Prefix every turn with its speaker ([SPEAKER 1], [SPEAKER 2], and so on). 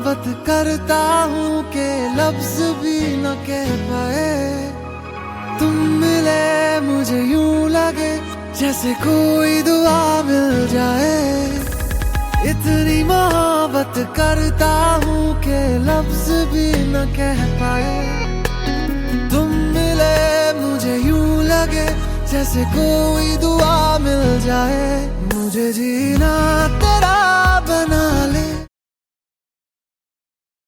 [SPEAKER 1] मोहब्बत करता हूँ के लफ्ज भी न कह पाए। तुम मिले मुझे यूं लगे जैसे कोई दुआ मिल जाए। इतनी मोहब्बत करता हूँ के लफ्ज भी न कह पाए। तुम मिले मुझे यूं लगे जैसे कोई दुआ मिल जाए। मुझे जीना तेरा